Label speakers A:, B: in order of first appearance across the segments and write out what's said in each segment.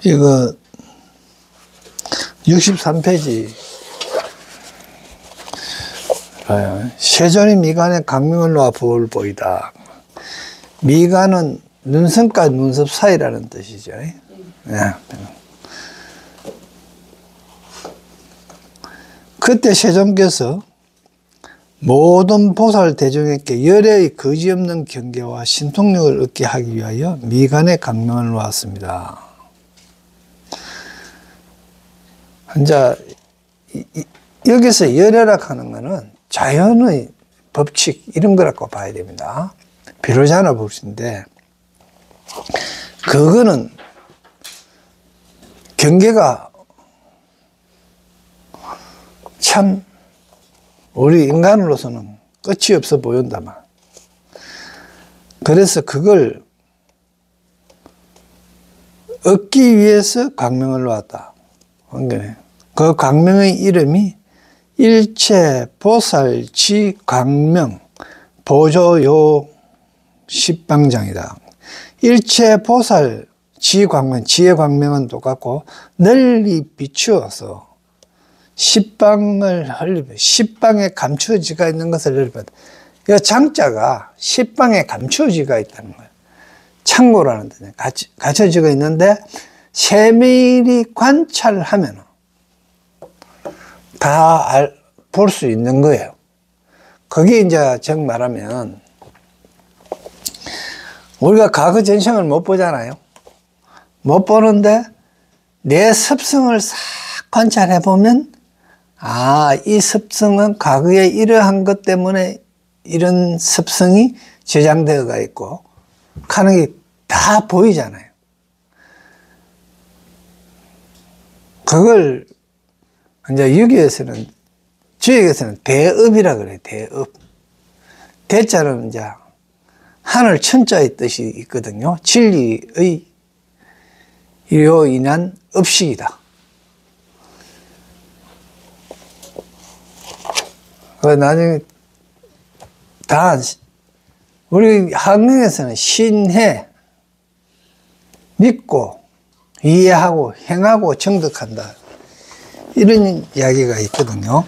A: 이거 63페이지 세존이 미간에 강명을 놓아 부을 보이다. 미간은 눈썹과 눈썹 사이라는 뜻이죠. 네. 그때 세존께서 모든 보살 대중에게 열애의 거지없는 경계와 신통력을 얻게 하기 위하여 미간에 강명을 놓았습니다. 이제 여기서 열애라 하는 것은 자연의 법칙 이런 거라고 봐야 됩니다. 비로자나 법칙인데 그거는 경계가 참 우리 인간으로서는 끝이 없어 보인다만 그래서 그걸 얻기 위해서 강명을 놓았다. 그 강명의 이름이 일체보살지 강명 보조요 십방장이다. 일체보살지 광명, 지의 광명은 똑같고 널리 비추어서 십방을 흘리면 십방에 감추어지가 있는 것을 흘리면 이 장자가 십방에 감추어지가 있다는 거예요. 창고라는 뜻이에요. 갖춰지고 있는데 세밀히 관찰하면 다 볼 수 있는 거예요. 그게 이제 즉 말하면 우리가 과거 전생을 못 보잖아요. 못 보는데 내 습성을 싹 관찰해 보면 이 습성은 과거에 이러한 것 때문에 이런 습성이 저장되어가 있고 하는 게 다 보이잖아요. 그걸 이제 여기에서는 주역에서는 대업이라 그래요. 대업. 대자는 이제 하늘 천자의 뜻이 있거든요. 진리의 요 인한 업식이다. 나중에 다 우리 한국에서는 신해 믿고 이해하고 행하고 정득한다 이런 이야기가 있거든요.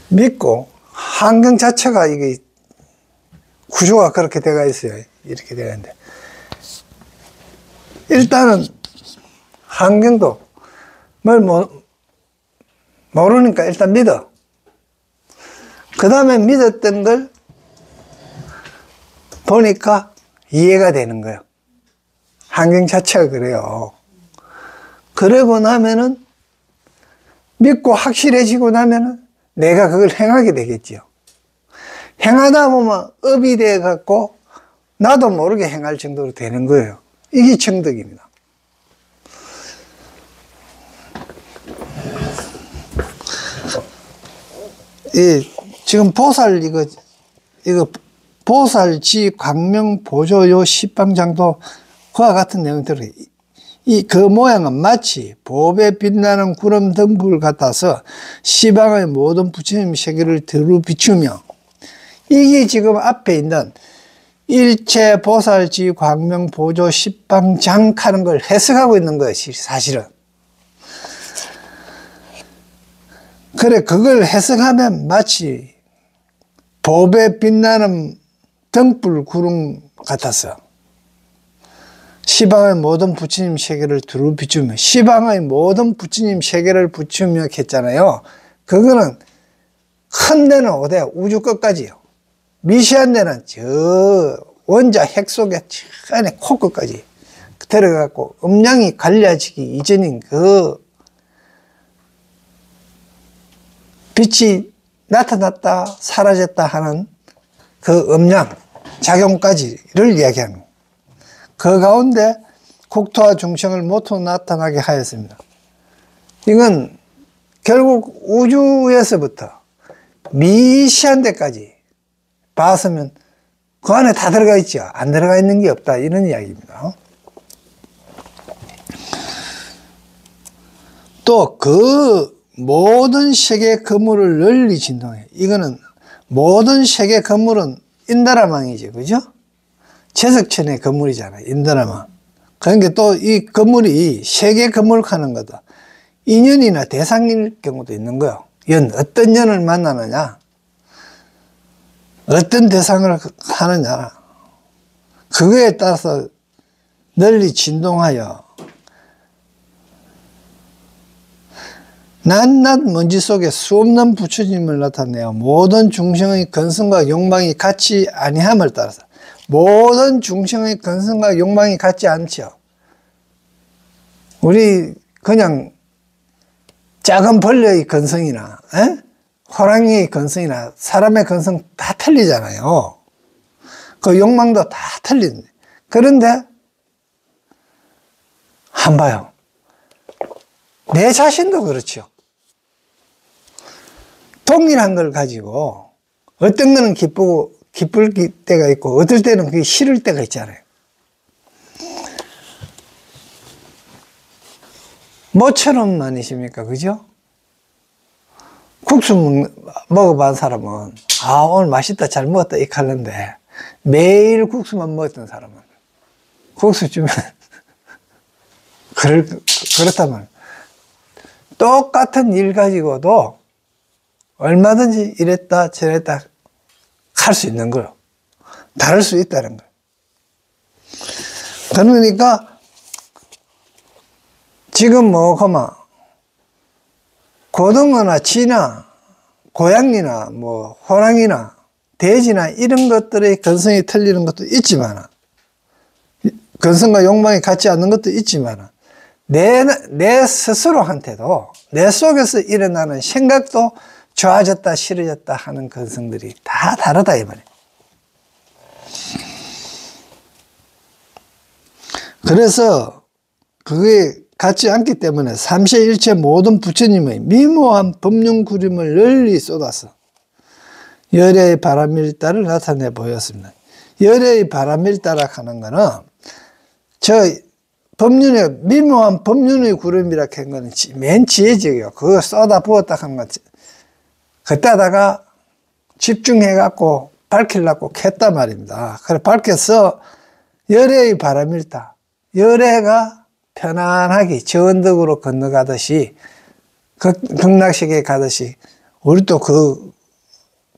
A: 믿고 환경 자체가 이게 구조가 그렇게 되어 있어요. 이렇게 되어 있는데 일단은 환경도 뭘 모르니까 일단 믿어. 그 다음에 믿었던 걸 보니까 이해가 되는 거예요. 환경 자체가 그래요. 그러고 나면은 믿고 확실해지고 나면은 내가 그걸 행하게 되겠지요. 행하다 보면 업이 돼 갖고 나도 모르게 행할 정도로 되는 거예요. 이게 정덕입니다. 지금 보살 이거 보살지 광명 보조요 십방장도 그와 같은 내용들이 그 모양은 마치 보배 빛나는 구름 등불 같아서 시방의 모든 부처님 세계를 두루 비추며 이게 지금 앞에 있는 일체 보살지 광명 보조 십방장 하는 걸 해석하고 있는 거예요. 사실은. 그래 그걸 해석하면 마치 보배 빛나는 등불 구름 같아서 시방의 모든 부처님 세계를 두루 비추며 시방의 모든 부처님 세계를 비추며 했잖아요. 그거는 큰 데는 어디 우주 끝까지요. 미시한 데는 저 원자 핵 속에 저 안에 코끝까지 들어가고 음량이 갈려지기 이전인 그 빛이 나타났다 사라졌다 하는 그 음량 작용까지를 이야기하는 거예요. 그 가운데 국토와 중생을 모두 나타나게 하였습니다. 이건 결국 우주에서부터 미시한 데까지 봤으면 그 안에 다 들어가 있죠. 안 들어가 있는 게 없다 이런 이야기입니다. 또 그 모든 세계 건물을 널리 진동해. 이거는 모든 세계 건물은 인다라망이지, 그죠? 제석천의 건물이잖아요, 인다라망. 그러니까 또 이 건물이 세계 건물을 하는 거다. 인연이나 대상일 경우도 있는 거예요. 어떤 년을 만나느냐, 어떤 대상을 하느냐, 그거에 따라서 널리 진동하여 낱낱 먼지 속에 수없는 부처님을 나타내어 모든 중생의 근성과 욕망이 같지 아니함을 따라서, 모든 중생의 근성과 욕망이 같지 않죠. 우리 그냥 작은 벌레의 근성이나 호랑이의 근성이나 사람의 근성 다 틀리잖아요. 그 욕망도 다 틀린데, 그런데 한 봐요. 내 자신도 그렇죠. 동일한 걸 가지고 어떤 거는 기쁠 때가 있고 어떨 때는 그게 싫을 때가 있잖아요. 모처럼 아니십니까? 그죠? 국수 먹어본 사람은 오늘 맛있다, 잘 먹었다 이렇게 하는데, 매일 국수만 먹었던 사람은 국수 주면 그렇다면 똑같은 일 가지고도 얼마든지 이랬다 저랬다 할 수 있는 거예요. 다를 수 있다는 거예요. 그러니까 지금 고등어나 쥐나 고양이나 호랑이나 돼지나 이런 것들의 근성이 틀리는 것도 있지만, 근성과 욕망이 같지 않는 것도 있지만, 내 스스로한테도 내 속에서 일어나는 생각도 좋아졌다 싫어졌다 하는 근성들이 다 다르다 이 말이에요. 그래서 그게 같지 않기 때문에 삼세일체 모든 부처님의 미묘한 법륜 구림을 널리 쏟아서 열애의 바람일다를 나타내 보였습니다. 열애의 바람일다라 하는 거는 법륜의 미묘한 법륜의 구름이라 한 거는 맨 지혜적이요. 그거 쏟아 부었다 하는 거. 그때다가 집중해갖고 밝히려고 했단 말입니다. 그래 밝혀서 열애의 바람일다. 열애가 편안하게 저언덕으로 건너가듯이, 극락세계에 가듯이 우리도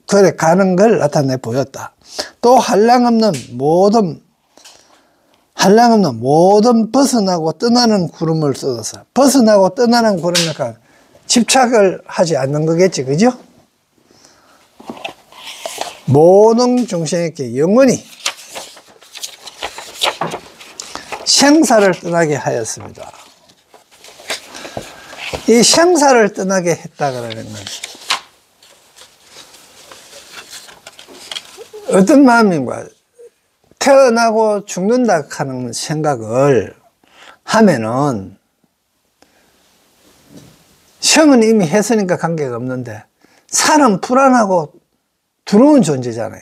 A: 그래 가는 걸 나타내 보였다. 또 한량없는 모든 벗어나고 떠나는 구름을 쏟아서, 벗어나고 떠나는 구름이니까 집착을 하지 않는 거겠지, 그죠? 모든 중생에게 영원히 생사를 떠나게 하였습니다. 이 생사를 떠나게 했다 그러는 건 어떤 마음인가? 태어나고 죽는다 하는 생각을 하면은, 생은 이미 했으니까 관계가 없는데, 살은 불안하고 두려운 존재잖아요.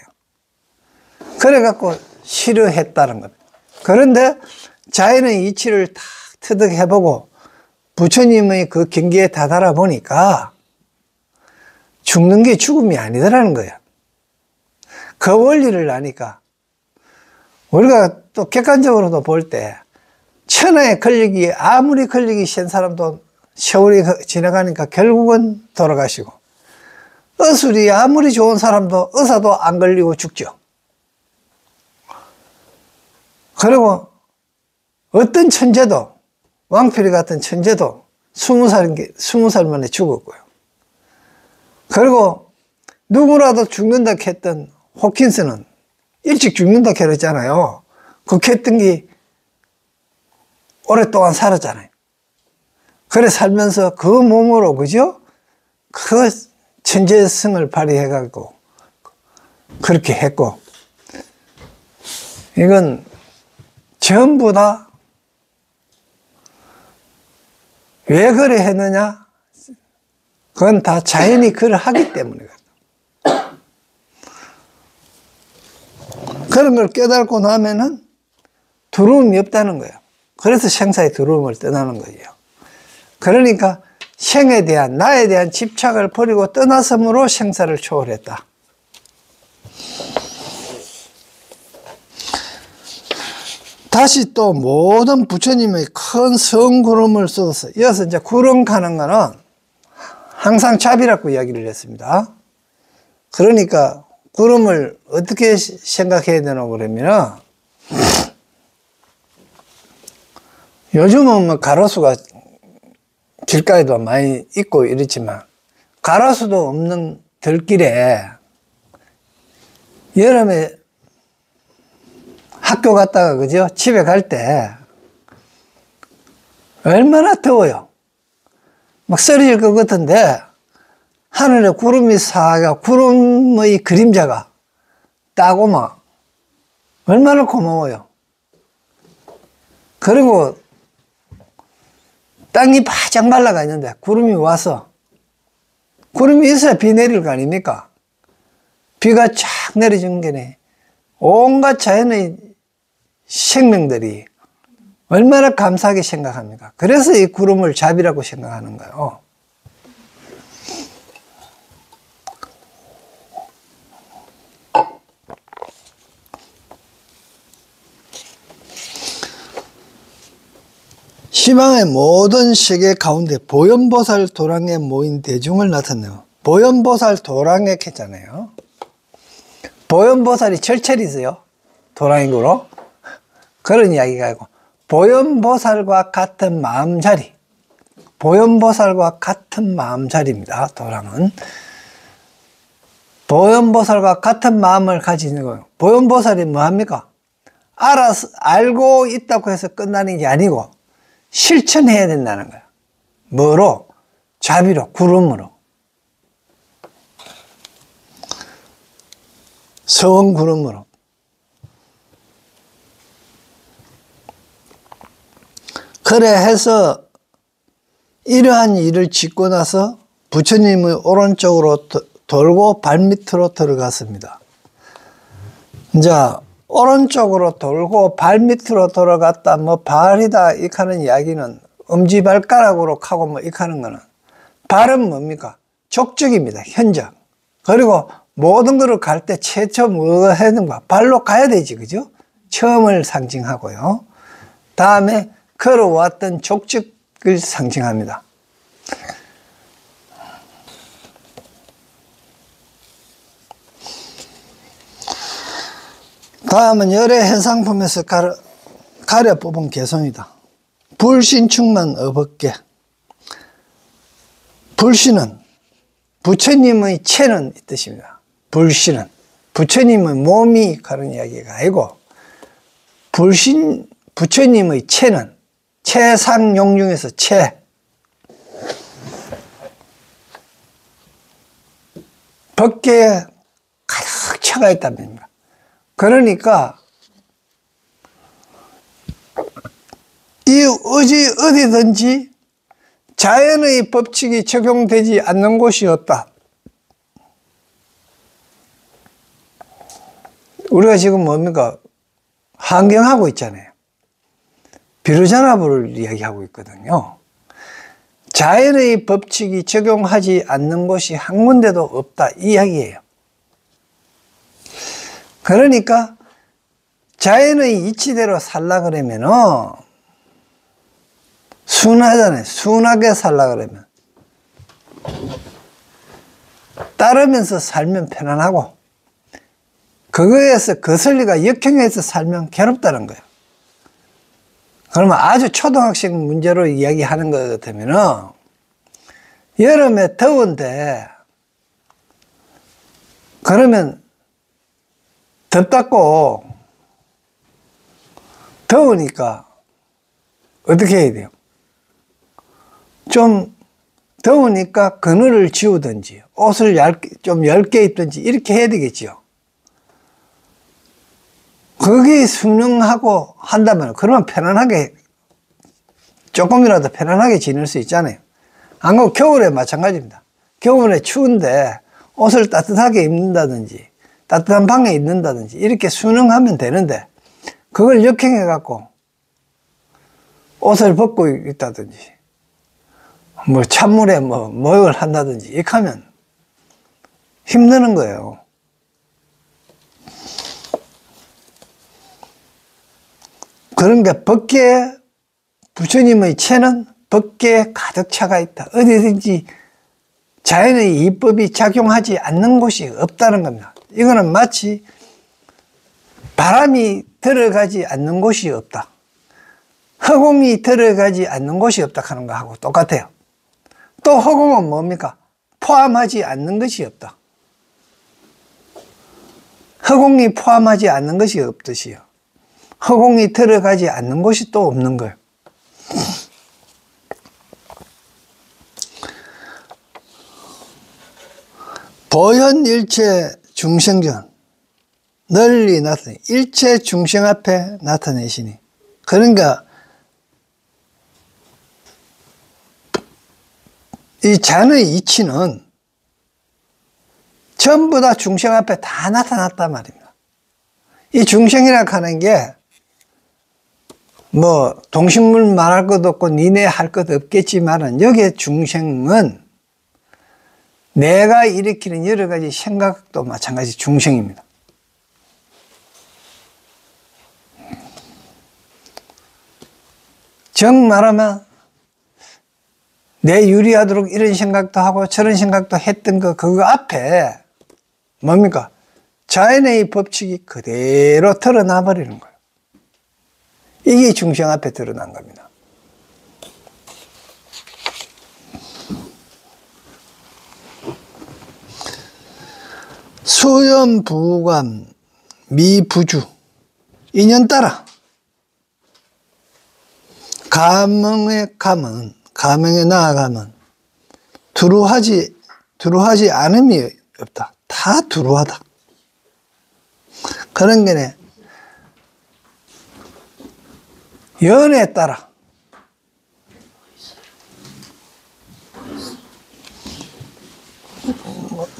A: 그래갖고 싫어했다는 겁니다. 그런데 자연의 이치를 다 터득해보고 부처님의 그 경계에 다다라 보니까 죽는 게 죽음이 아니더라는 거예요. 그 원리를 아니까 우리가 또 객관적으로도 볼 때, 천하의 아무리 권력이 센 사람도 세월이 지나가니까 결국은 돌아가시고, 의술이 아무리 좋은 사람도 의사도 안 걸리고 죽죠. 그리고 어떤 천재도, 왕필이 같은 천재도 20살 만에 죽었고요. 그리고 누구라도 죽는다 했던 호킨스는 일찍 죽는다 그랬잖아요. 그렇게 했던 게 오랫동안 살았잖아요. 그래 살면서 그 몸으로, 그죠? 그 천재성을 발휘해가지고 그렇게 했고, 이건 전부 다 왜 그래 했느냐? 그건 다 자연이 그를 하기 때문에 그런 걸 깨닫고 나면은 두려움이 없다는 거예요. 그래서 생사의 두려움을 떠나는 거예요. 그러니까 생에 대한, 나에 대한 집착을 버리고 떠났으므로 생사를 초월했다. 다시 또 모든 부처님의 큰 성구름을 쏟아서, 이어서 이제 구름 가는 거는 항상 잡이라고 이야기를 했습니다. 그러니까 구름을 어떻게 생각해야 되나 그러면, 요즘은 뭐 가로수가 길가에도 많이 있고 이렇지만, 가로수도 없는 들길에 여름에 학교 갔다가, 그죠? 집에 갈 때 얼마나 더워요. 막 쓰러질 것 같은데, 하늘에 구름이 사가, 구름의 그림자가 따고 막 얼마나 고마워요. 그리고 땅이 바짝 말라가 있는데 구름이 와서, 구름이 있어야 비 내릴 거 아닙니까? 비가 쫙 내려주는 게네. 온갖 자연의 생명들이 얼마나 감사하게 생각합니까? 그래서 이 구름을 잡이라고 생각하는 거예요. 시방의 모든 세계 가운데 보현보살 도랑에 모인 대중을 나타내요. 보현보살 도랑에 했잖아요. 보현보살이 철철이 있어요. 도랑이구로. 그런 이야기가 아니고, 보현보살과 같은 마음자리. 보현보살과 같은 마음자리입니다. 도랑은. 보현보살과 같은 마음을 가지는 거예요. 보현보살이 뭐합니까? 알고 있다고 해서 끝나는 게 아니고, 실천해야 된다는 거예요. 뭐로? 자비로, 구름으로. 서원 구름으로. 그래 해서 이러한 일을 짓고 나서 부처님의 오른쪽으로 돌고 발밑으로 들어갔습니다. 이제 오른쪽으로 돌고 발밑으로 돌아갔다, 뭐 발이다 이렇게 하는 이야기는, 엄지발가락으로 하고 뭐 이렇게 하는 거는, 발은 뭡니까? 족적입니다. 현적. 그리고 모든 것을 갈 때 최초 뭐 해야 되는가? 발로 가야 되지, 그죠? 처음을 상징하고요. 다음에 걸어왔던 족적을 상징합니다. 다음은 열의 현상품에서 가려 뽑은 개성이다. 불신충만 어벗게. 불신은 부처님의 체는 이 뜻입니다. 불신은 부처님의 몸이 그런 이야기가 아니고, 부처님의 체는 체상용 중에서 체. 법계에 가득 차가 있단 말입니다. 그러니까 이 어디든지 자연의 법칙이 적용되지 않는 곳이 없다. 우리가 지금 뭡니까? 환경하고 있잖아요. 비료전압을 이야기하고 있거든요. 자연의 법칙이 적용하지 않는 곳이 한 군데도 없다, 이 이야기예요. 그러니까 자연의 이치대로 살라 그러면은 순하잖아요. 순하게 살라 그러면 따르면서 살면 편안하고, 그거에서 거슬리가 역행해서 살면 괴롭다는 거예요. 그러면 아주 초등학생 문제로 이야기하는 것 같으면은, 여름에 더운데, 그러면 덥다고, 더우니까 어떻게 해야 돼요? 좀 더우니까 그늘을 지우든지 옷을 좀 얇게 입든지 이렇게 해야 되겠지요. 그게 순응하고 한다면, 그러면 편안하게, 조금이라도 편안하게 지낼 수 있잖아요. 안 그러면 겨울에 마찬가지입니다. 겨울에 추운데 옷을 따뜻하게 입는다든지 따뜻한 방에 있는다든지 이렇게 순응하면 되는데, 그걸 역행해 갖고 옷을 벗고 있다든지 뭐 찬물에 뭐 목욕을 한다든지 이렇게 하면 힘드는 거예요. 그러니까 법계에 부처님의 체는 법계에 가득 차가 있다. 어디든지 자연의 이법이 작용하지 않는 곳이 없다는 겁니다. 이거는 마치 바람이 들어가지 않는 곳이 없다. 허공이 들어가지 않는 곳이 없다 하는 거하고 똑같아요. 또 허공은 뭡니까? 포함하지 않는 것이 없다. 허공이 포함하지 않는 것이 없듯이요. 허공이 들어가지 않는 곳이 또 없는 거예요. 보현일체 중생전 널리 나타내 일체 중생 앞에 나타내시니, 그러니까 이 잔의 이치는 전부 다 중생 앞에 다 나타났단 말입니다. 이 중생이라 하는 게 뭐 동식물 말할 것 없고 니네 할 것 없겠지만은, 여기에 중생은 내가 일으키는 여러 가지 생각도 마찬가지 중생입니다. 정 말하면 내 유리하도록 이런 생각도 하고 저런 생각도 했던 거, 그거 앞에 뭡니까? 자연의 법칙이 그대로 드러나 버리는 거예요. 이게 중생 앞에 드러난 겁니다. 수염부감 미부주 인연 따라 가명에 나아가면 두루하지 않음이 없다. 다 두루하다. 그런 게네. 연에 따라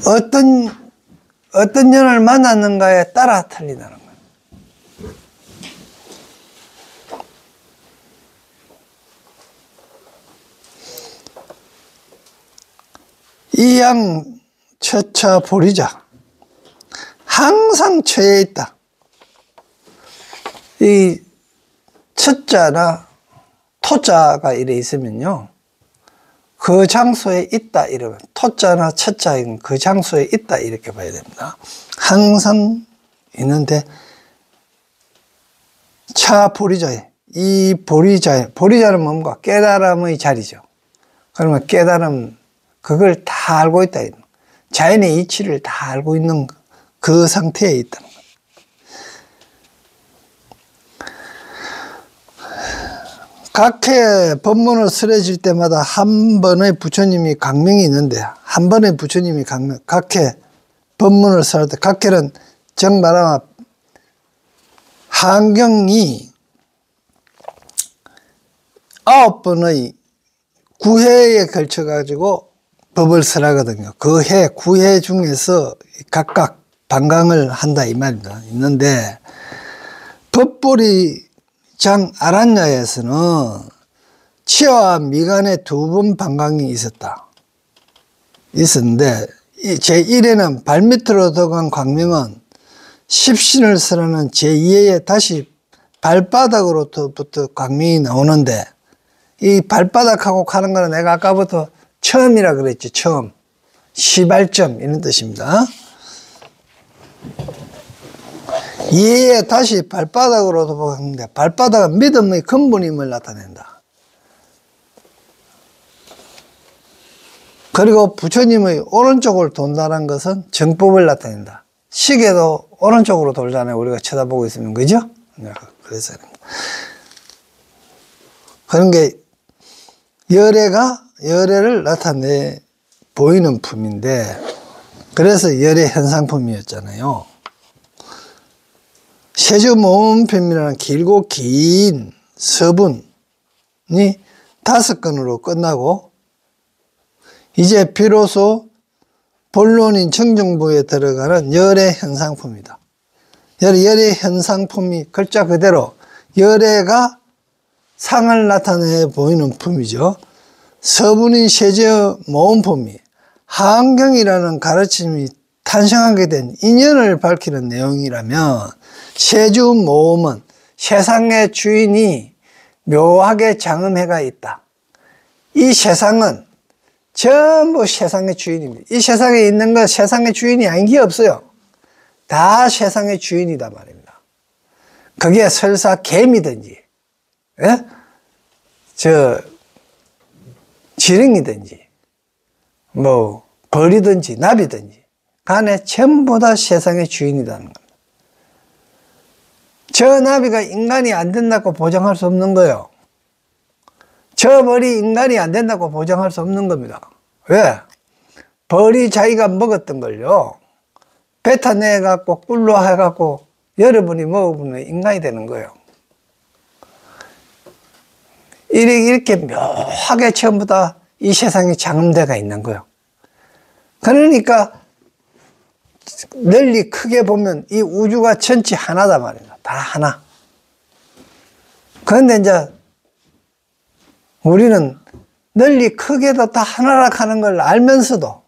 A: 어떤 연을 만났는가에 따라 틀리다는 거예요. 이양 처차 보리자 항상 처해 있다. 이 첫자나 토자가 이래 있으면요, 그 장소에 있다 이러면, 토자나 첫자인 그 장소에 있다 이렇게 봐야 됩니다. 항상 있는데 차 보리자에, 이 보리자는 뭔가 깨달음의 자리죠. 그러면 깨달음, 그걸 다 알고 있다. 자연의 이치를 다 알고 있는 그 상태에 있다는 거예요. 각해 법문을 설해질 때마다 한 번의 부처님이 강명이 있는데, 한 번의 부처님이 강명, 각해 법문을 설할 때, 각해는 정 말하면 한경이 9번의 9회에 걸쳐 가지고 법을 설하거든요. 그 해 9회 중에서 각각 반강을 한다 이 말입니다. 있는데 법보리 장 아란야에서는 치와 미간에 2번 반강이 있었는데, 제1회는 발밑으로 들어간 광명은 십신을 설하는 제2회에 다시 발바닥으로부터 광명이 나오는데, 이 발바닥하고 가는 거는 내가 아까부터 처음이라 그랬죠. 처음. 시발점 이런 뜻입니다. 이에 다시 발바닥으로 들어가는데, 발바닥은 믿음의 근본임을 나타낸다. 그리고 부처님의 오른쪽을 돈다는 것은 정법을 나타낸다. 시계도 오른쪽으로 돌잖아요. 우리가 쳐다보고 있으면, 그죠? 그래서 그런 게 열애를 나타내 보이는 품인데, 그래서 열애 현상품이었잖아요. 세주모음편이라는 길고 긴 서분이 5건으로 끝나고, 이제 비로소 본론인 청정부에 들어가는 열애 현상품이다. 열애 현상품이 글자 그대로 열애가 상을 나타내 보이는 품이죠. 서분인 세제 모음품이 하안경이라는 가르침이 탄생하게 된 인연을 밝히는 내용이라면 세주 모음은 세상의 주인이 묘하게 장엄해가 있다. 이 세상은 전부 세상의 주인입니다. 이 세상에 있는 건 세상의 주인이 아닌 게 없어요. 다 세상의 주인이다 말입니다. 그게 설사 개미든지, 예? 지렁이든지, 뭐, 벌이든지, 나비든지, 간에 전부 다 세상의 주인이라는 겁니다. 저 나비가 인간이 안 된다고 보장할 수 없는 거예요. 저 벌이 인간이 안 된다고 보장할 수 없는 겁니다. 왜? 벌이 자기가 먹었던 걸요, 뱉어내갖고 꿀로 해갖고 여러분이 먹어보면 인간이 되는 거예요. 이렇게 묘하게 처음부터 이 세상에 장엄대가 있는 거예요. 그러니까 널리 크게 보면 이 우주가 전체 하나다 말이야. 다 하나. 그런데 이제 우리는 널리 크게도 다 하나라 하는 걸 알면서도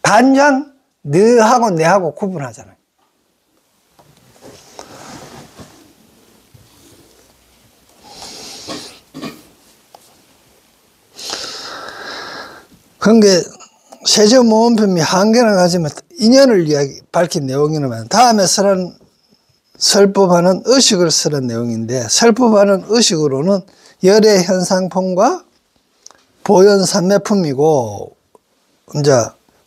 A: 단장 너하고 내하고 구분하잖아요. 그런게 세제모음품이 한계를 가지면 인연을 밝힌 내용이라면 다음에 설법하는 의식을 쓰는 내용인데, 설법하는 의식으로는 열의 현상품과 보현 삼매품이고, 이제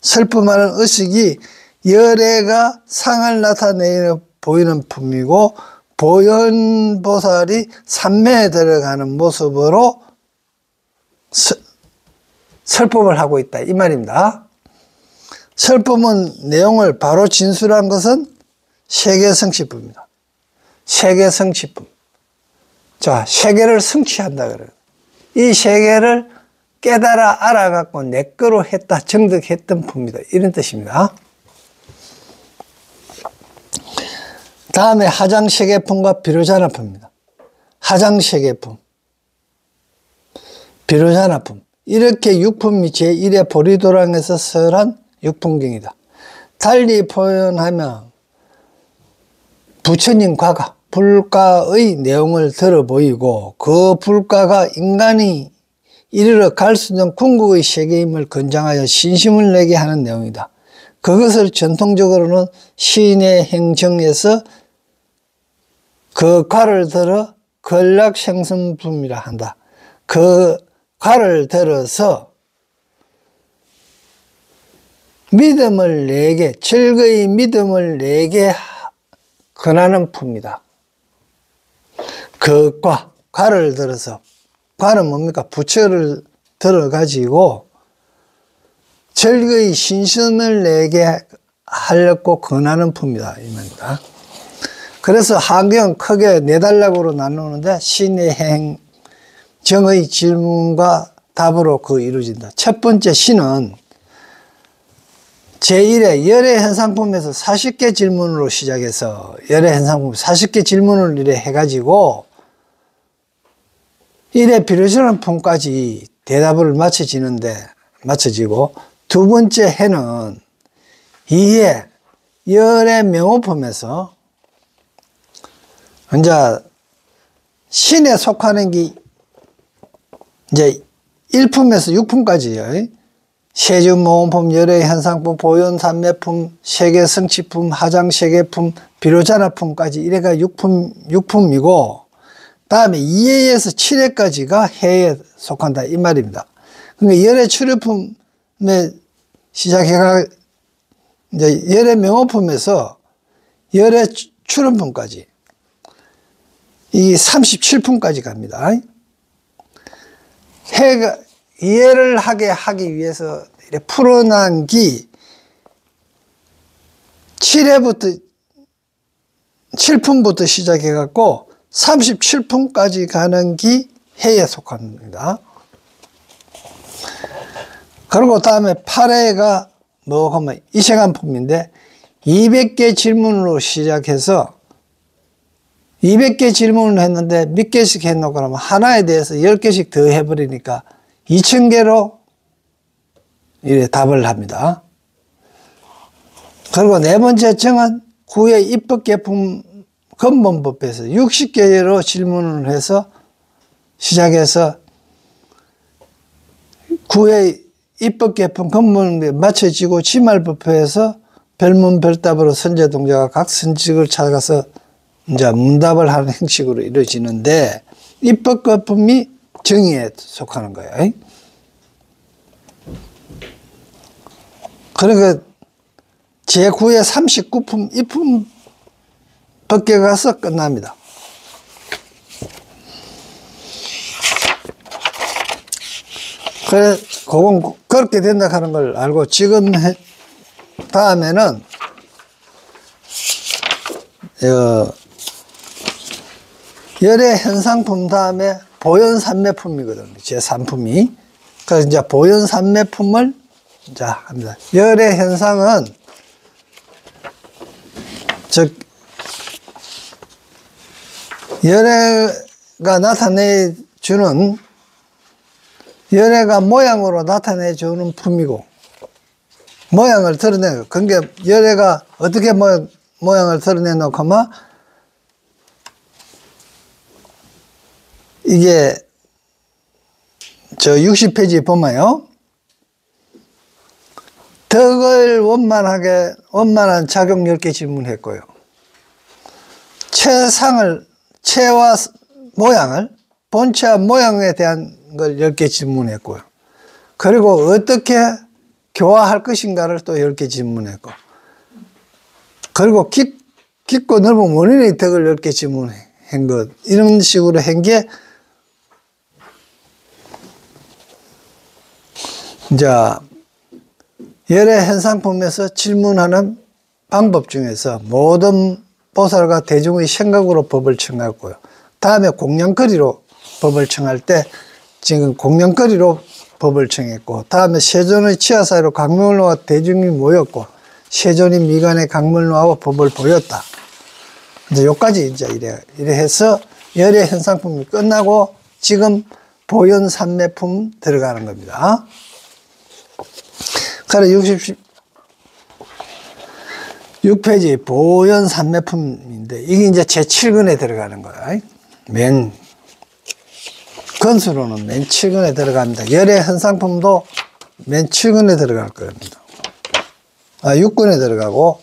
A: 설법하는 의식이 열애가 상을 나타내는 보이는 품이고, 보현보살이 삼매에 들어가는 모습으로 설법을 하고 있다 이 말입니다. 설법은 내용을 바로 진술한 것은 세계성취품입니다. 세계성취품. 자, 세계를 성취한다 그래요. 이 세계를 깨달아 알아갖고 내 거로 했다, 정득했던 품이다, 이런 뜻입니다. 다음에 하장세계품과 비로자나품입니다. 하장세계품, 비로자나품, 이렇게 육품이 제1의 보리도랑에서 설한 육품경이다. 달리 표현하면 부처님 과가, 불가의 내용을 들어 보이고, 그 불가가 인간이 이르러 갈 수 있는 궁극의 세계임을 권장하여 신심을 내게 하는 내용이다. 그것을 전통적으로는 시인의 행정에서 그 과를 들어 권락생성품이라 한다. 그 과를 들어서 믿음을 내게, 즐거이 믿음을 내게 권하는 품이다. 그 과를 들어서, 과는 뭡니까? 부처를 들어가지고 즐거이 신심을 내게 하려고 권하는 품이다 이 말입니다. 그래서 한경 크게 네 단락으로 나누는데, 신의 행 정의 질문과 답으로 이루어진다. 첫 번째 신은 제1의 열의 현상품에서 40개 질문으로 시작해서, 열의 현상품 40개 질문을 이래 해가지고 1의 비로자나 품까지 대답을 맞춰지고, 두 번째 해는 2의 열의 명호품에서 이제 신에 속하는 게 이제 1품에서 6품까지요. 세주모음품, 열의 현상품, 보현삼매품, 세계성취품, 하장세계품, 비로자나품까지 이래가 6품이고, 다음에 2회에서 7회까지가 해에 속한다 이 말입니다. 그러니까 열의 출유품에 시작해가 이제 열의 명호품에서 열의 출원품까지 이 37품까지 갑니다. 해가 이해를 하기 위해서 풀어난 기 7품부터 시작해갖고 37품까지 가는 기 해에 속합니다. 그리고 다음에 8회가 뭐 하면 이세간품인데 200개 질문으로 시작해서 200개 질문을 했는데 몇 개씩 해놓고 그러면 하나에 대해서 10개씩 더 해버리니까 2000개로 이래 답을 합니다. 그리고 네 번째 청은 구의 입법 개품 근본법에서 60개로 질문을 해서 시작해서 구의 입법 개품 근본에 맞춰지고 지말법에서 별문 별답으로 선제 동자가 각 선직을 찾아가서 이제 문답을 하는 형식으로 이루어지는데 입법 개품이 정의에 속하는 거예요. 그러니까 제9의 39품 입품 법계 가서 끝납니다. 그래, 그건 그렇게 된다 하는 걸 알고 지금 다음에는 열의 현상품 다음에 보현산매품이거든요. 제3품이. 그래서 이제 보현산매품을 이제 합니다. 열의 현상은 즉 열애가 나타내주는 열애가 모양으로 나타내주는 품이고 모양을 드러내는 거. 그러니까 열애가 어떻게 모양을 드러내놓고 하면 이게 저 60페이지 보면요. 덕을 원만한 작용 10개 질문했고요. 체와 모양을, 본체와 모양에 대한 걸 10개 질문했고요. 그리고 어떻게 교화할 것인가를 또 10개 질문했고, 그리고 깊고 넓은 원인의 덕을 10개 질문한 것, 이런 식으로 한 게, 이제, 열의 현상품에서 질문하는 방법 중에서 모든 보살과 대중의 생각으로 법을 청하고요. 다음에 공연거리로 법을 청할 때 지금 공연거리로 법을 청했고, 다음에 세존의 치아 사이로 각물로와 대중이 모였고, 세존이 미간의 각물로하고 법을 보였다. 이제 여기까지 이제 이래 해서 열의 현상품이 끝나고 지금 보현산매품 들어가는 겁니다. 그래 66페이지 보현산매품인데 이게 이제 제7근에 들어가는 거야. 맨 건수로는 맨 7근에 들어갑니다. 열의 현상품도 맨 7근에 들어갈 겁니다. 6근에 들어가고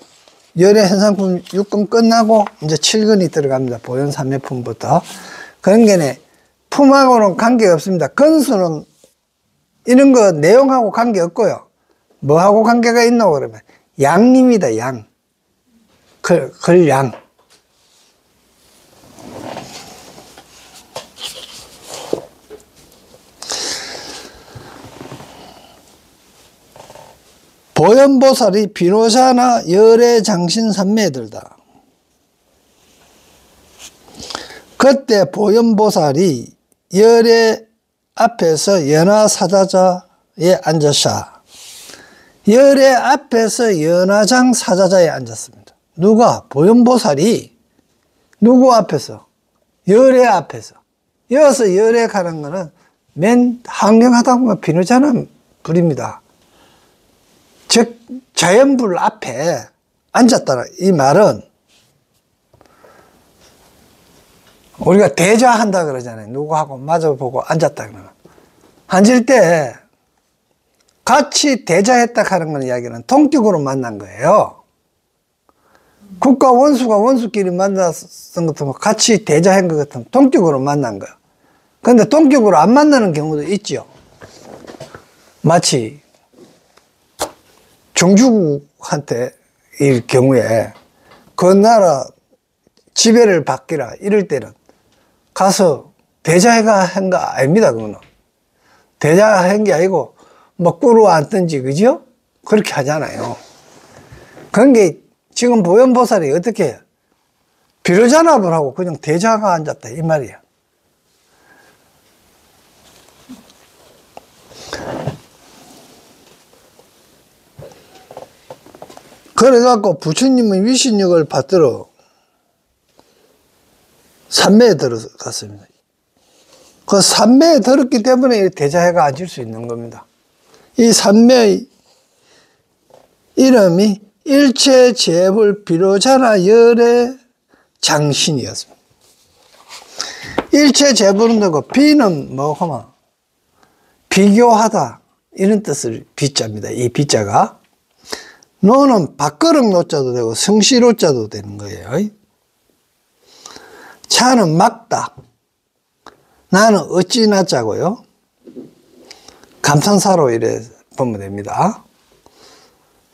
A: 열의 현상품 6근 끝나고 이제 7근이 들어갑니다. 보현산매품부터. 그런 게 품하고는 관계가 없습니다. 건수는 이런 거 내용하고 관계없고요. 뭐하고 관계가 있노 그러면 양입니다. 양. 걸양. 보현보살이 비로자나 열의 장신산매에 들다. 그때 보현보살이 열의 앞에서 연화사자자에 앉으사 열의 앞에서 연화장 사자자에 앉았습니다. 누가? 보현보살이 누구 앞에서? 열의 앞에서. 여기서 열에 가는 거는 맨 항영하다 보면 비누자는 불입니다. 즉 자연불 앞에 앉았다는 이 말은 우리가 대자한다 그러잖아요. 누구하고 마주보고 앉았다 그러면. 앉을 때 같이 대자했다 하는 건 이야기는 동격으로 만난 거예요. 국가 원수가 원수끼리 만났던 것도 같이 대자한 것 같은 동격으로 만난 거예요. 그런데 동격으로 안 만나는 경우도 있죠. 마치 종주국한테 일 경우에 그 나라 지배를 받기라 이럴 때는 가서 대자해가 한 거 아닙니다. 그거는 대자한 게 아니고 뭐 꿀을 앉든지 그죠? 그렇게 하잖아요. 그런 게 지금 보현보살이 어떻게 해요? 비로자납을 하고 그냥 대자가 앉았다 이 말이야. 그래갖고 부처님의 위신력을 받들어 산매에 들어갔습니다. 그 산매에 들었기 때문에 대자해가 앉을 수 있는 겁니다. 이 산매의 이름이 일체 재불 비로자나 열의 장신이었습니다. 일체 재불은 되고 비는 뭐하면 비교하다 이런 뜻을 비자입니다. 이 비자가 노는 밥그릇 노자도 되고 성씨로자도 되는 거예요. 차는 막다. 나는 어찌 나자고요. 감탄사로 이래 보면 됩니다.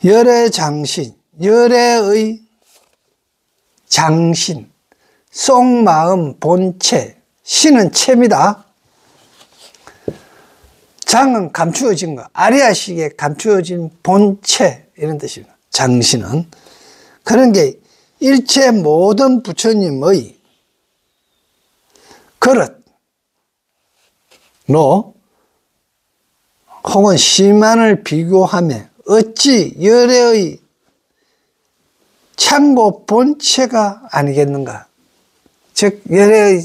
A: 열의 장신, 열의 장신, 속마음 본체, 신은 체입니다. 장은 감추어진 거, 아리아식에 감추어진 본체 이런 뜻입니다. 장신은 그런 게 일체 모든 부처님의 그릇, 노 혹은 시만을 비교하며 어찌 열애의 창고 본체가 아니겠는가. 즉 열애의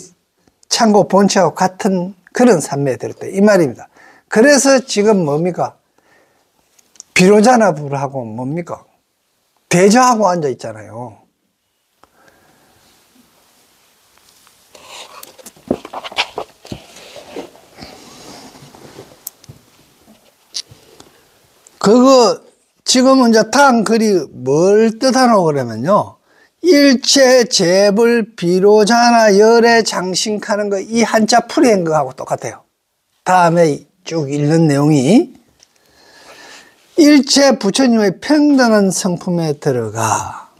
A: 창고 본체와 같은 그런 산매에 들었다 이 말입니다. 그래서 지금 뭡니까? 비로자나 불하고 뭡니까? 대저하고 앉아 있잖아요. 그거 지금은 이제 다음 글이 뭘 뜻하노 그러면요. 일체 재불 비로자나 열애 장신하는 거 이 한자 풀이한 거하고 똑같아요. 다음에 쭉 읽는 내용이 일체 부처님의 평등한 성품에 들어가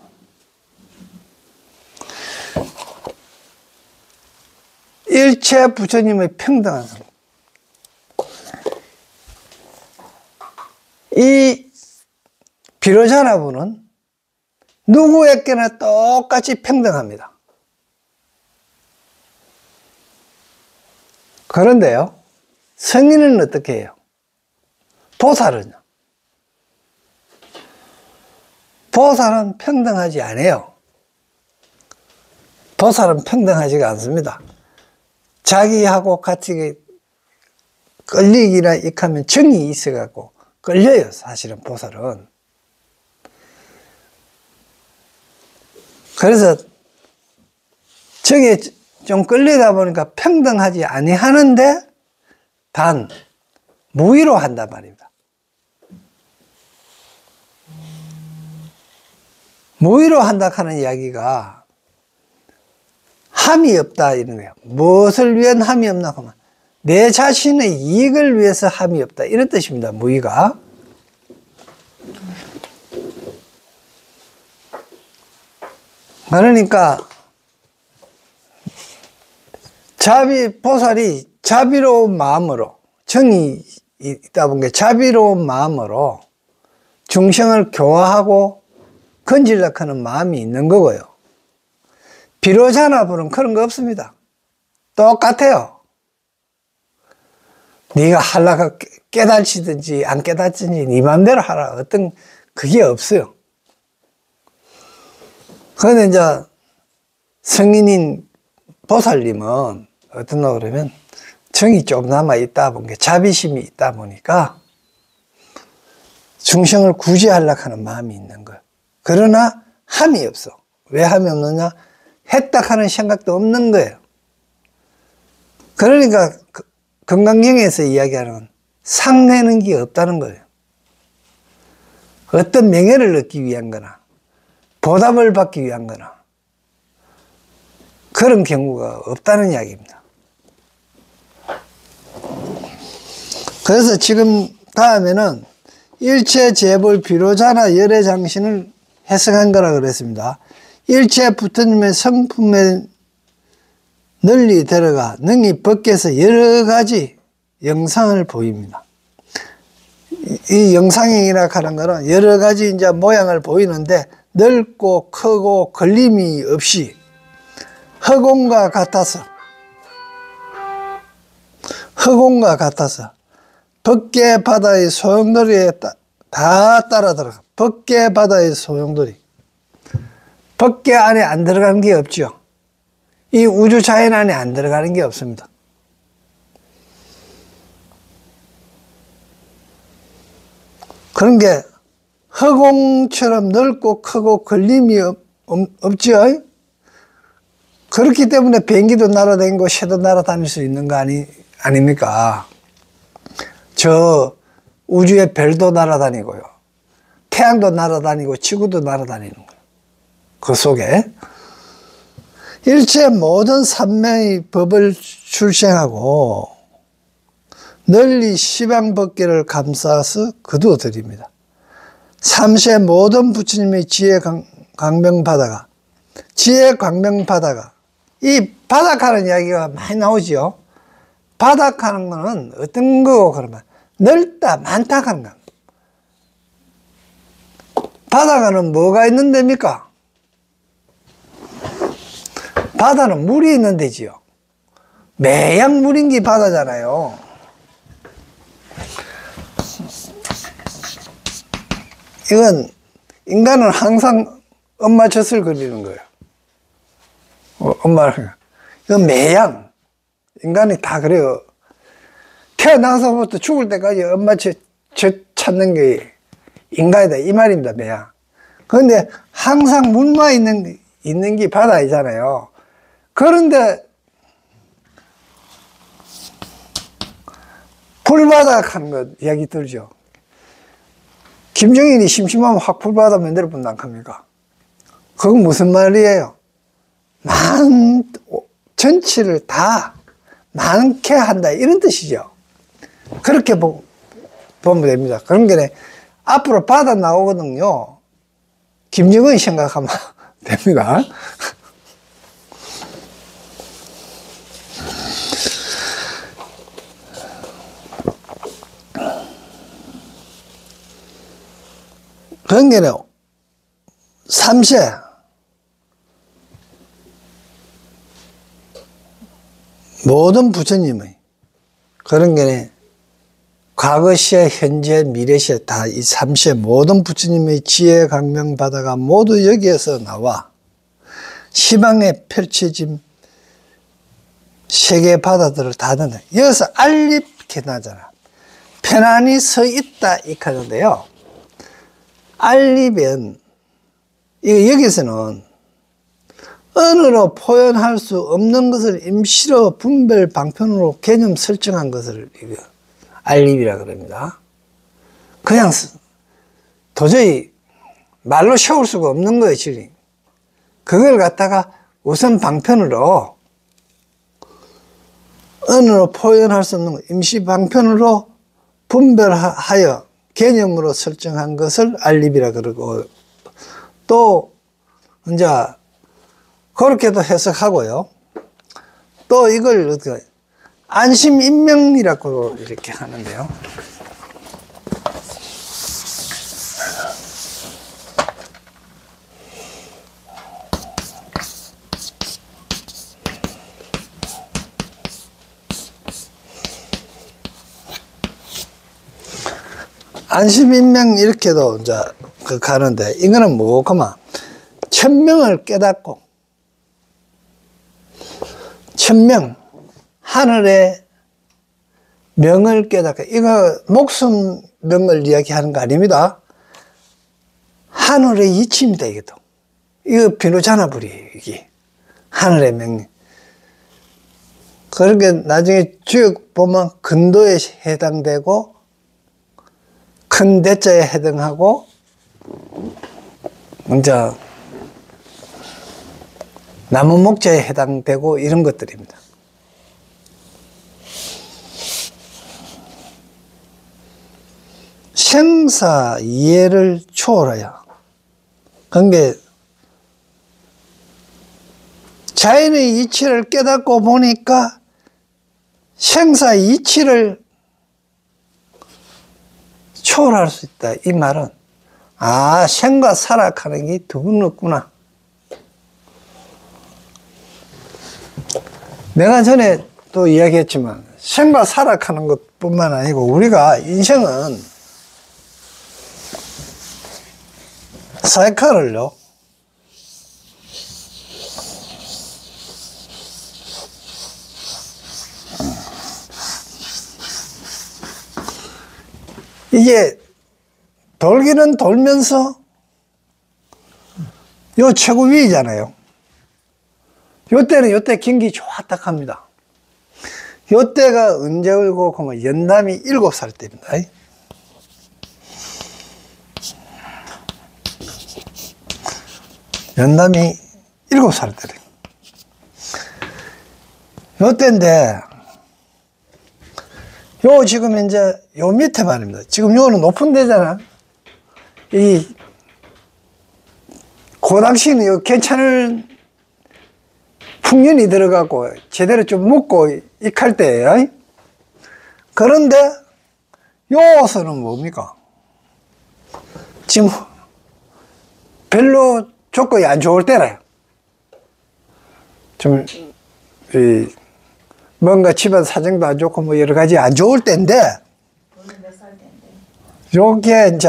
A: 일체 부처님의 평등한 성품 이 비로자나부는 누구에게나 똑같이 평등합니다. 그런데요, 성인은 어떻게 해요? 보살은요? 보살은 평등하지 않아요. 보살은 평등하지가 않습니다. 자기하고 같이 끌리기나 익하면 정이 있어갖고 끌려요, 사실은 보살은. 그래서 정에 좀 끌리다 보니까 평등하지 아니하는데 단 무의로 한단 말입니다. 무의로 한다 하는 이야기가 함이 없다 이런 거예요. 무엇을 위한 함이 없나 하면 내 자신의 이익을 위해서 함이 없다 이런 뜻입니다. 무의가. 그러니까 보살이 자비로운 마음으로 정이 있다 보니까 자비로운 마음으로 중생을 교화하고 건지려고 하는 마음이 있는 거고요. 비로자나불은 그런 거 없습니다. 똑같아요. 네가 하려고 깨달치든지 안 깨달든지 네 맘대로 하라. 어떤 그게 없어요. 그런데 이제 성인인 보살님은 어떠나 그러면 정이 좀 남아있다 보니까 자비심이 있다 보니까 중생을 구제하려고 하는 마음이 있는 거예요. 그러나 함이 없어. 왜 함이 없느냐? 했다 하는 생각도 없는 거예요. 그러니까 건강경에서 이야기하는 상내는 게 없다는 거예요. 어떤 명예를 얻기 위한 거나 보답을 받기 위한 거나 그런 경우가 없다는 이야기입니다. 그래서 지금 다음에는 일체 재불 비로자나 열애 장신을 해석한 거라 그랬습니다. 일체 부처님의 성품에 널리 들어가 능히 벗겨서 여러 가지 영상을 보입니다. 이 영상이라 하는 거는 여러 가지 이제 모양을 보이는데 넓고 크고 걸림이 없이 허공과 같아서 법계 바다의 소용돌이에 다 따라 들어가. 법계 바다의 소용돌이. 법계 안에 안 들어가는 게 없죠. 이 우주 자연 안에 안 들어가는 게 없습니다. 그런 게 허공처럼 넓고 크고 걸림이 없죠. 그렇기 때문에 비행기도 날아다니고 새도 날아다닐 수 있는 거 아닙니까? 저 우주의 별도 날아다니고요. 태양도 날아다니고 지구도 날아다니는 거예요. 그 속에 일체 모든 산명의 법을 출생하고 널리 시방법계를 감싸서 거두어드립니다. 삼세 모든 부처님의 지혜 광명바다가 이 바닥하는 이야기가 많이 나오죠. 바닥하는 거는 어떤 거고 그러면 넓다 많다 하는 겁니다. 바다가는 뭐가 있는 데입니까? 바다는 물이 있는 데지요. 매양 물인 게 바다잖아요. 이건 인간은 항상 엄마 젖을 그리는 거예요. 엄마를. 이건 매양. 인간이 다 그래요. 태어나서부터 죽을 때까지 엄마 젖 찾는 게 인간이다. 이 말입니다, 매양. 그런데 항상 물만 있는 게 바다이잖아요. 그런데 불바닥 하는 거 이야기 들죠. 김정일이 심심하면 확 불바닥 만들어 본단 겁니까? 그건 무슨 말이에요? 전체를 다 많게 한다 이런 뜻이죠. 그렇게 보면 됩니다. 그런 게 앞으로 바다 나오거든요. 김정은 생각하면 됩니다. 그런 게 삼세 모든 부처님의 그런 게 과거시에 현재 미래시에 다 이 삼세 모든 부처님의 지혜 강명 바다가 모두 여기에서 나와 시방에 펼쳐진 세계 바다들을 다 넣는다. 여기서 알립게 나잖아. 편안히 서 있다 이 카드인데요. 알립은 여기서는 언어로 표현할 수 없는 것을 임시로 분별 방편으로 개념 설정한 것을 알립이라 그럽니다. 그냥 도저히 말로 세울 수가 없는 거예요, 지금. 그걸 갖다가 우선 방편으로 언어로 표현할 수 없는 임시 방편으로 분별하여 개념으로 설정한 것을 알립이라 그러고, 또 이제 그렇게도 해석하고요. 또 이걸 어떻게 안심인명이라고 이렇게 하는데요. 안심인명 이렇게도 이제 가는데, 이거는 뭐고만 천명을 깨닫고, 천명, 하늘의 명을 깨닫고, 이거 목숨 명을 이야기하는 거 아닙니다. 하늘의 이치입니다, 이것도. 이거 비누자나불이에요, 이게. 하늘의 명. 그런 게 나중에 주역 보면 근도에 해당되고, 큰 대자에 해당하고, 이제 나무 목자에 해당되고 이런 것들입니다. 생사 이해를 초월해야. 그게 자연의 이치를 깨닫고 보니까 생사 이치를 초월할 수 있다. 이 말은 생과 사락하는 게 두 분 없구나. 내가 전에 또 이야기했지만 생과 사락하는 것뿐만 아니고 우리가 인생은 사이클을요, 이게 돌기는 돌면서 요 최고 위잖아요. 요때는 요때 경기 좋았다 합니다. 요때가 언제 울고 그러면 연남이 7살 때입니다. 연남이 7살 때래. 요때인데 요 지금 이제 요 밑에 말입니다. 지금 요는 높은 데잖아. 그 당시는 요 괜찮은 풍년이 들어가고 제대로 좀 먹고 익할 때예요. 그런데 요서는 뭡니까? 지금 별로 조건이 안 좋을 때라요. 좀 뭔가 집안 사정도 안 좋고 뭐 여러 가지 안 좋을 때인데,
B: 몇 살 때인데?
A: 요게 이제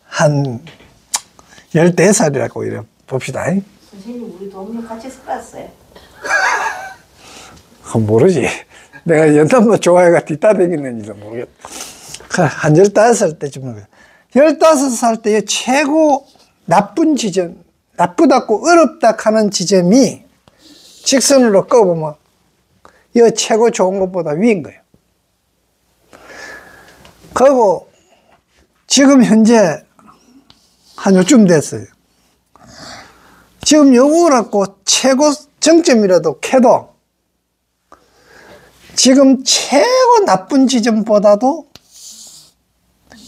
A: 한 14살이라고 이래 봅시다.
B: 선생님 우리 동네 같이 살았어요.
A: 모르지. 내가 연탄뭐 좋아해가 뒷다대기는지도 모르겠다. 한 15살 때쯤. 15살 때 최고 나쁜 지점, 나쁘다고 어렵다 하는 지점이 직선으로 꺼보면 이 최고 좋은 것보다 위인 거예요. 그리고 지금 현재 한 요쯤 됐어요. 지금 요거라고 최고 정점이라도 캐도 지금 최고 나쁜 지점보다도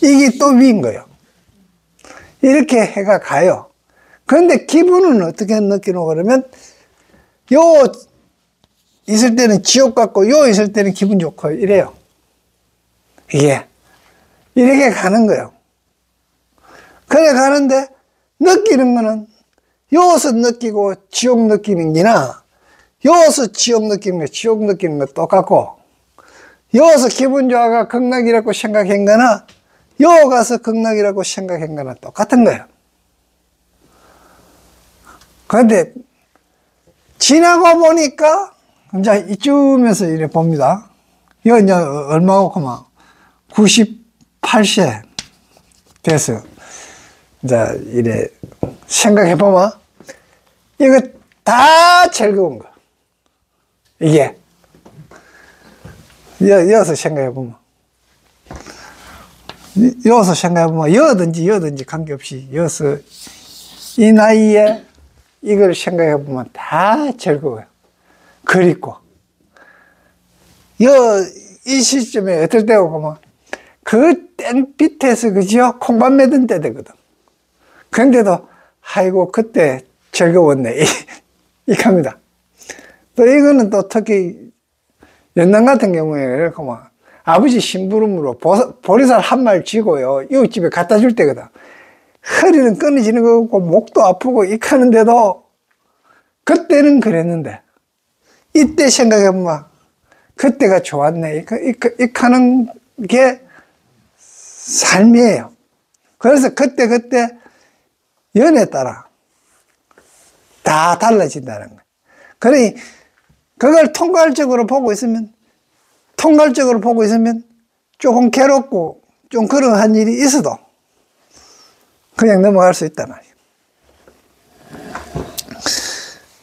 A: 이게 또 위인 거예요. 이렇게 해가 가요. 그런데 기분은 어떻게 느끼노 그러면 요 있을 때는 지옥 같고 요 있을 때는 기분 좋고 이래요. 이게 이렇게 가는 거예요. 그래 가는데 느끼는 거는 여기서 느끼고 지옥 느끼는 게나 여기서 지옥 느끼는 거 지옥 느끼는 거 똑같고 여기서 기분 좋아가 극락이라고 생각한 거나 여기 가서 극락이라고 생각한 거나 똑같은 거예요. 그런데 지나고 보니까 이제 이쯤에서 이래 봅니다. 이거 이제 얼마고 그만 98세 됐어요. 이제 이래 생각해 보면 이거 다 즐거운 거. 이게 여기서 생각해 보면 여기서 생각해 보면 여든지 관계없이 여기서 이 나이에 이걸 생각해 보면 다 즐거워요. 그립고 이 시점에 어떨 때고 보면 그 땡빛에서 그죠 콩밥 매던 때 되거든. 그런데도 아이고 그때 즐거웠네 이겁니다. 또 이거는 또 특히 연남 같은 경우에 이렇게 막 아버지 심부름으로 보리쌀 한 말 쥐고요 이웃집에 갖다 줄 때거든. 허리는 끊어지는 거 같고 목도 아프고 익하는데도 그때는 그랬는데 이때 생각해보면 그때가 좋았네 익하는 게 삶이에요. 그래서 그때 연에 따라 다 달라진다는 거예요. 그러니 그걸 통괄적으로 보고 있으면 조금 괴롭고 좀 그러한 일이 있어도 그냥 넘어갈 수 있단 말이에요.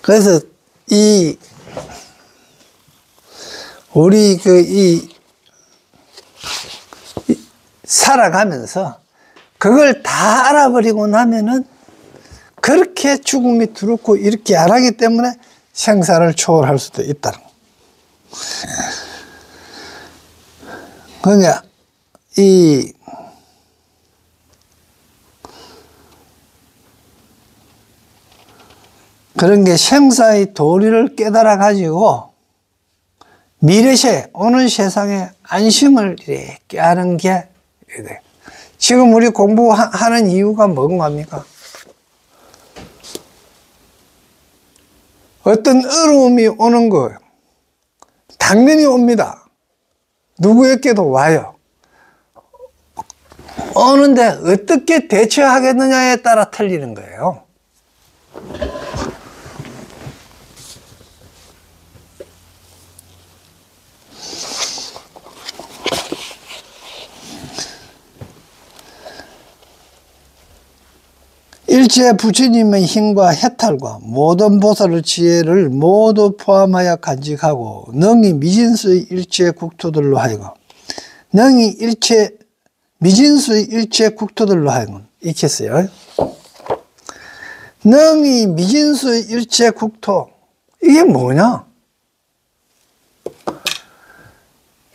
A: 그래서 우리 살아가면서 그걸 다 알아버리고 나면은 그렇게 죽음이 두렵고 이렇게 안 하기 때문에 생사를 초월할 수도 있다는 거. 그러니까 그런 게 생사의 도리를 깨달아 가지고 미래세 오는 세상에 안심을 이렇게 하는 게 지금 우리 공부하는 이유가 뭔가? 어떤 어려움이 오는 거예요. 당연히 옵니다. 누구에게도 와요. 오는데 어떻게 대처하겠느냐에 따라 틀리는 거예요. 일체 부처님의 힘과 해탈과 모든 보살의 지혜를 모두 포함하여 간직하고 능히 미진수의 일체 국토들로 하여금 미진수의 일체 국토들로 하여금 이렇게 써요. 능히 미진수의 일체 국토, 이게 뭐냐?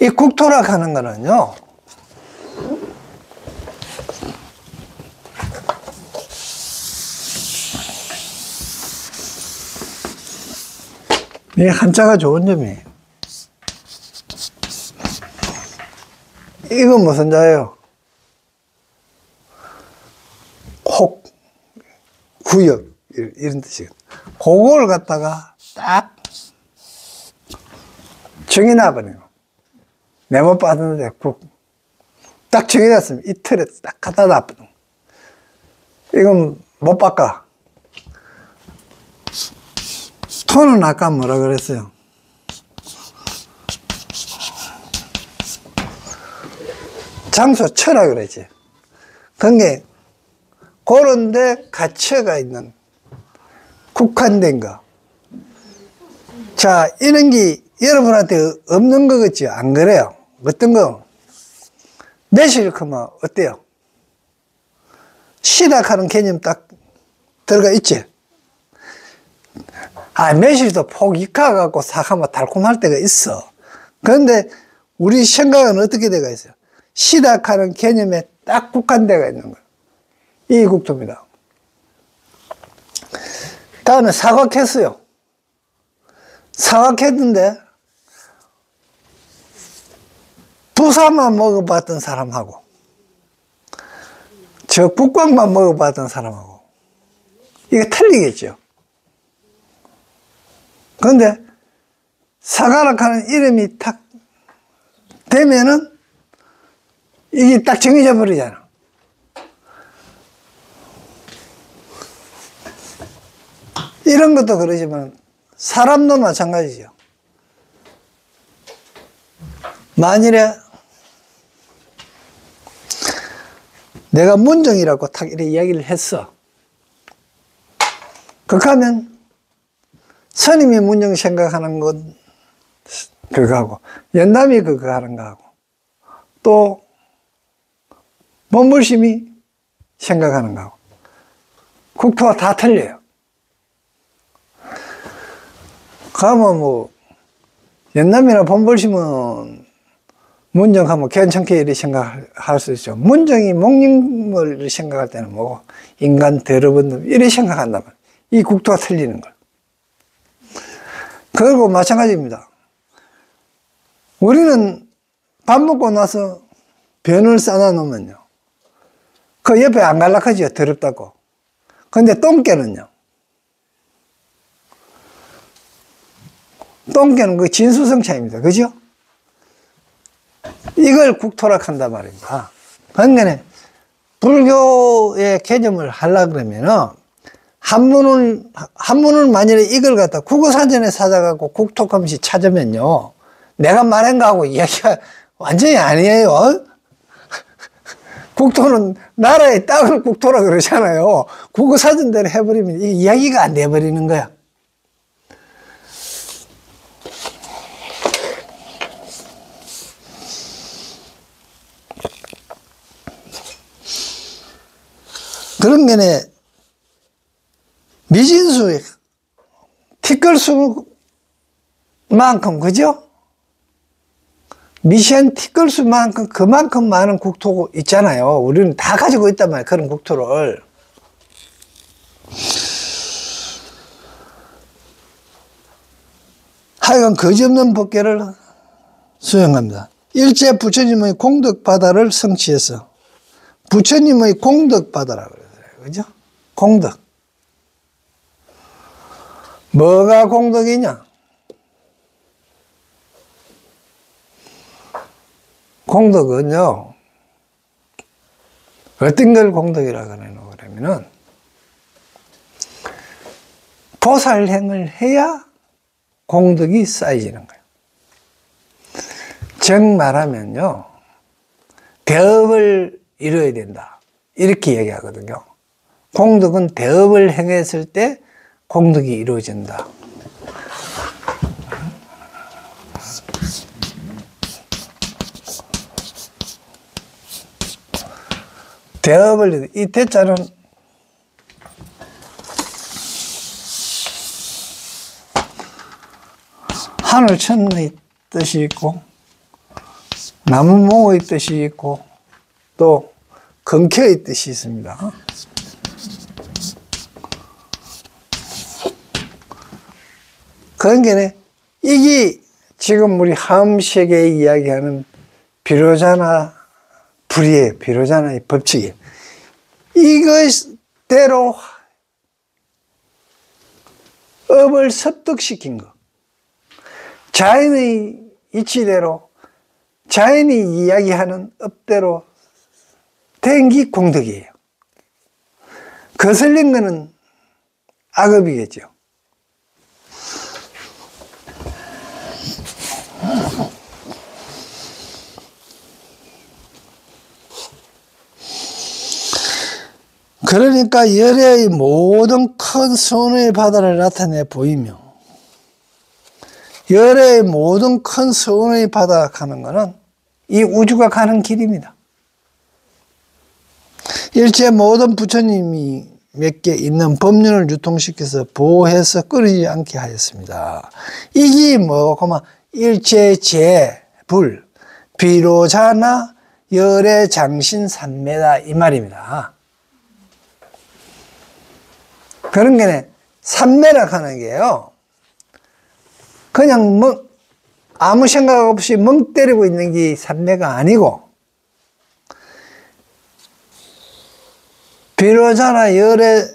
A: 이 국토라 하는 거는요, 이 한자가 좋은 점이에요. 이건 무슨 자예요? 혹, 구역, 이런 뜻이거든. 그걸 갖다가 딱 정해놔버리는 거. 네모 빠졌는데 딱 정해놨으면 이틀에 딱 갖다 놔버리는 거. 이건 못 바꿔. 토는 아까 뭐라 그랬어요? 장소 처라 그랬지. 그게 그런데 갇혀가 있는 국한된 거. 자, 이런 게 여러분한테 없는 거겠지? 안 그래요? 어떤 거? 매실 크면 어때요? 시작하는 개념 딱 들어가 있지? 매실도 폭 익혀갖고 싹하면 달콤할 때가 있어. 그런데 우리 생각은 어떻게 돼가 있어요? 시작하는 개념에 딱 국한되어 있는 거예요. 이 국토입니다. 다음에 사각했어요. 사각했는데 부사만 먹어봤던 사람하고 저 국광만 먹어봤던 사람하고 이게 틀리겠죠. 그런데 사가락 하는 이름이 딱 되면은 이게 딱 정해져 버리잖아. 이런 것도 그러지만 사람도 마찬가지죠. 만일에 내가 문정이라고 딱 이렇게 이야기를 했어. 그렇게 하면 스님이 문정 생각하는 건 그거하고 연남이 그거 하는 거하고 또 몸불심이 생각하는 거하고 국토가 다 틀려요. 그러면 뭐 연남이나 몸불심은 문정하면 괜찮게 이렇게 생각할 수 있죠. 문정이 목림을 생각할 때는 뭐고 인간 더러운 이렇게 생각한다면 이 국토가 틀리는 거예요. 그리고 마찬가지입니다. 우리는 밥 먹고 나서 변을 싸놔 놓으면요. 그 옆에 안 갈라하지요. 더럽다고. 근데 똥개는요. 똥개는 그 진수성 차이입니다. 그죠? 이걸 국토락 한단 말입니다. 그러니까 불교의 개념을 하려고 그러면은 한문을 만일에 이걸 갖다 국어사전에 찾아가고 국토감시 찾으면요. 내가 말한 거하고 이야기가 완전히 아니에요. 국토는 나라의 땅을 국토라 그러잖아요. 국어사전대로 해버리면 이 이야기가 안 돼버리는 거야. 그런 면에 미진수, 티끌수만큼, 그죠? 미시한 티끌수만큼 그만큼 많은 국토 있잖아요. 우리는 다 가지고 있단 말이에요. 그런 국토를. 하여간 거짓없는 법계를 수행합니다. 일제 부처님의 공덕바다를 성취해서 부처님의 공덕바다라고 그러어요. 그죠? 공덕. 뭐가 공덕이냐? 공덕은요, 어떤 걸 공덕이라고 그러냐면은, 보살행을 해야 공덕이 쌓여지는 거예요. 즉 말하면요, 대업을 이뤄야 된다. 이렇게 얘기하거든요. 공덕은 대업을 행했을 때 공덕이 이루어진다. 대업을, 이 대자는 하늘 천의 뜻이 있고, 나무 목의 뜻이 있고, 또 근켜의 뜻이 있습니다. 그러니까 이게 지금 우리 화엄세계에 이야기하는 비로자나 불이에요. 비로자나의 법칙이에요. 이것대로 업을 습득시킨 거. 자연의 이치대로, 자연이 이야기하는 업대로 된 게 공덕이에요. 거슬린 거는 악업이겠죠. 그러니까 열애의 모든 큰 선의 바다를 나타내 보이며, 열애의 모든 큰 선의 바다 가는 것은 이 우주가 가는 길입니다. 일체 모든 부처님이 몇 개 있는 법륜을 유통시켜서 보호해서 끊이지 않게 하였습니다. 이게 뭐고만 일체 재불 비로자나 열애 장신 삼매다 이 말입니다. 그런 게 삼매라 하는 게요, 그냥 아무 생각 없이 멍 때리고 있는 게 삼매가 아니고, 비로자나 열애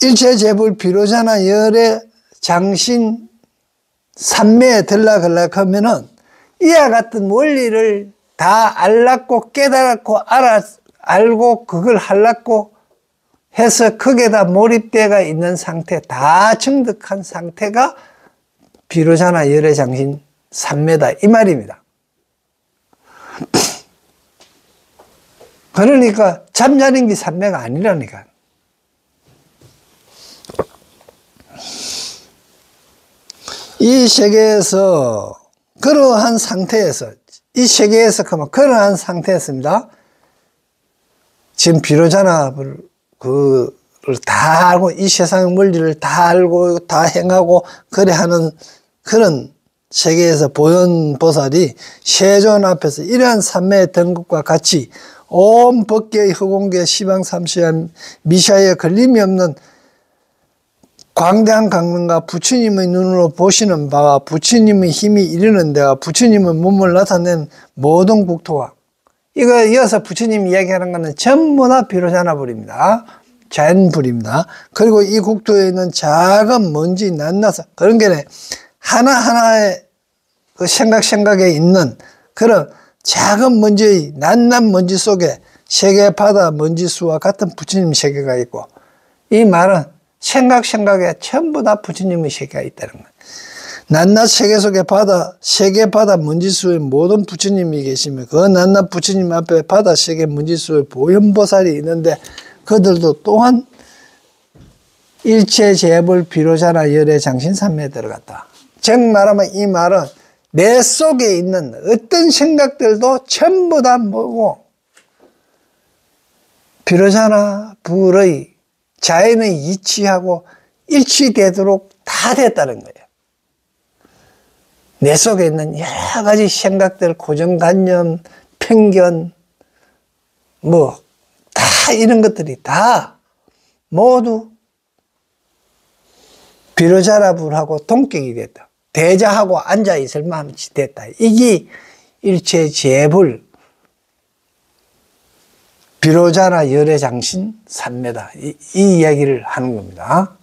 A: 일체 재불 비로자나 열애 장신 삼매에 들락을락 하면은 이와 같은 원리를 다 알았고 깨달았고 알고 그걸 하려고 해서 거기에다 몰입되어 있는 상태, 다 증득한 상태가 비로자나 열애 장신 삼매다 이 말입니다. 그러니까 잠자는 게 삼매가 아니라니까. 이 세계에서 그러한 상태에서, 이 세계에서 그러한 상태였습니다. 지금 비로자나를 그를 다 알고 이 세상의 원리를 다 알고 다 행하고 그래 하는 그런 세계에서 보현보살이 세존 앞에서 이러한 삼매의 등급과 같이 온 법계의 허공계 시방삼시와 미샤에 걸림이 없는 광대한 강릉과 부처님의 눈으로 보시는 바와 부처님의 힘이 이르는 데와 부처님의 몸을 나타낸 모든 국토와, 이거 이어서 부처님 이야기하는 것은 전부 다 비로자나 불입니다. 자연불입니다. 그리고 이 국토에 있는 작은 먼지 낱낱, 그런 게 하나하나의 그 생각에 있는 그런 작은 먼지의 낱낱 먼지 속에 세계 바다 먼지수와 같은 부처님 세계가 있고, 이 말은 생각에 전부 다 부처님의 세계가 있다는 거예요. 낱낱 세계 속에 세계 바다 먼지수의 모든 부처님이 계시며, 그 낱낱 부처님 앞에 바다 세계 먼지수의 보현보살이 있는데, 그들도 또한 일체 재불 비로자나 열애 장신 삼매에 들어갔다. 즉 말하면 이 말은 내 속에 있는 어떤 생각들도 전부 다 뭐고 비로자나 불의 자연의 이치하고 일치되도록 다 됐다는 거예요. 내 속에 있는 여러 가지 생각들, 고정관념, 편견, 다 이런 것들이 다 모두 비로자나 불하고 동격이 됐다. 대자하고 앉아 있을 만이 됐다. 이게 일체 재불 비로자나 열애 장신 삼매다. 이 이야기를 하는 겁니다.